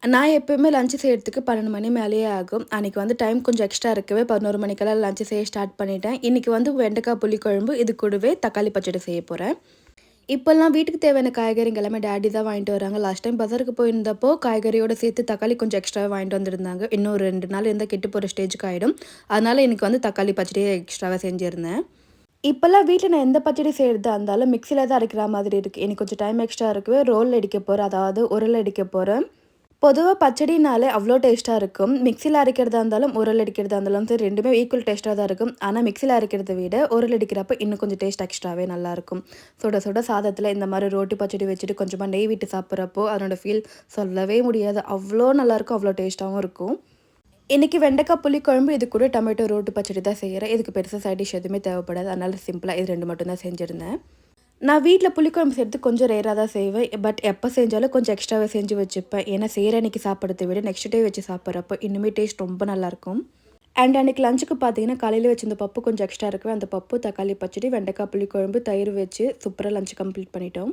நான் எப்பயுமே லஞ்ச் செய்யறதுக்கு 12 மணி மேலேயே ஆகும். அன்னைக்கு வந்து டைம் கொஞ்சம் எக்ஸ்ட்ரா இருக்கவே 11 மணிக்கெல்லாம் லஞ்ச் செய்ய ஸ்டார்ட் பண்ணிட்டேன். இன்னைக்கு வந்து வெண்டைக்காய் புளிக்குழம்பு, இது கூடவே தக்காளி பச்சடி செய்ய போறேன். இப்போல்லாம் வீட்டுக்கு தேவையான காய்கறிங்க எல்லாமே டாடி தான் வாங்கிட்டு வராங்க. லாஸ்ட் டைம் பஜாருக்கு போயிருந்தப்போ காய்கறியோட சேர்த்து தக்காளி கொஞ்சம் எக்ஸ்ட்ராவா வாங்கிட்டு வந்திருந்தாங்க. இன்னும் ஒரு 2 நாள் இருந்தா கெட்டு போற ஸ்டேஜ்க்கு ஆயிடும். அதனால இன்னைக்கு வந்து தக்காளி பச்சடியே எக்ஸ்ட்ராவா செஞ்சிருந்தேன். இப்போல்லாம் வீட்ல நான் எந்த பச்சடி செய்றதா இருந்தாலும் மிக்ஸில தான் அரைக்கிற மாதிரி இருக்கு. இன்னைக்கு கொஞ்சம் டைம் எக்ஸ்ட்ரா இருக்கவே ரோல் அடிக்க போறேன். அதாவது உரல் அடிக்க போறேன். பொதுவா பச்சடினாலே அவ்ளோ டேஸ்ட்டா இருக்கும். மிக்ஸில அரைக்கிறதா இருந்தாலும், உரல் அடிக்கிறதா இருந்தாலும் சரி 2மே ஈக்குவல் டேஸ்ட்டா தான் இருக்கும். ஆனா மிக்ஸில அரைக்கிறத விட உரல் அடிக்கிறப்ப இன்னும் கொஞ்சம் டேஸ்ட் எக்ஸ்ட்ராவே நல்லாயிருக்கும். சுட சுட சாதத்தில இந்த மாரி ரோட்டி பச்சடி வச்சுட்டு கொஞ்சமா நெய் விட்டு சாப்பிட்றப்போ அதனோட ஃபீல் சொல்லவே முடியாது. அவ்ளோ நல்லாயிருக்கும். அவ்ளோ டேஸ்ட்டாவும் இருக்கும். இன்னைக்கு வெண்டைக்காய் புளிக்குழம்பு, இது கூட டொமேட்டோ ரோட்டு பச்சடி தான் செய்றேன். இதுக்கு பெருசா சைட் டிஷ் எதுவுமே தேவைப்படாது. அதனால சிம்பிளா இது 2 மட்டும் தான் செஞ்சிருந்தேன். நான் வீட்ல புளிக்குழம்பு செய்றது கொஞ்சம் ரேரா தான் செய்வேன். பட் எப்ப செஞ்சாலும் கொஞ்சம் எக்ஸ்ட்ராவா செஞ்சு வச்சுப்பேன். ஏன்னா செய்ற அன்னைக்கு சாப்பிடுறத விட நெக்ஸ்ட் டே வச்சு சாப்பிட்றப்போ இன்னுமே டேஸ்ட் ரொம்ப நல்லாயிருக்கும். அண்ட் அன்னைக்கு லஞ்சுக்கு பார்த்தீங்கன்னா, காலையில வச்சிருந்த பப்பு கொஞ்சம் எக்ஸ்ட்ரா இருக்கவே அந்த பப்பு, தக்காளி பச்சடி, வெண்டைக்காய் புளிக்குழம்பு, தயிர் வச்சு சூப்பரா லஞ்ச் கம்ப்ளீட் பண்ணிட்டோம்.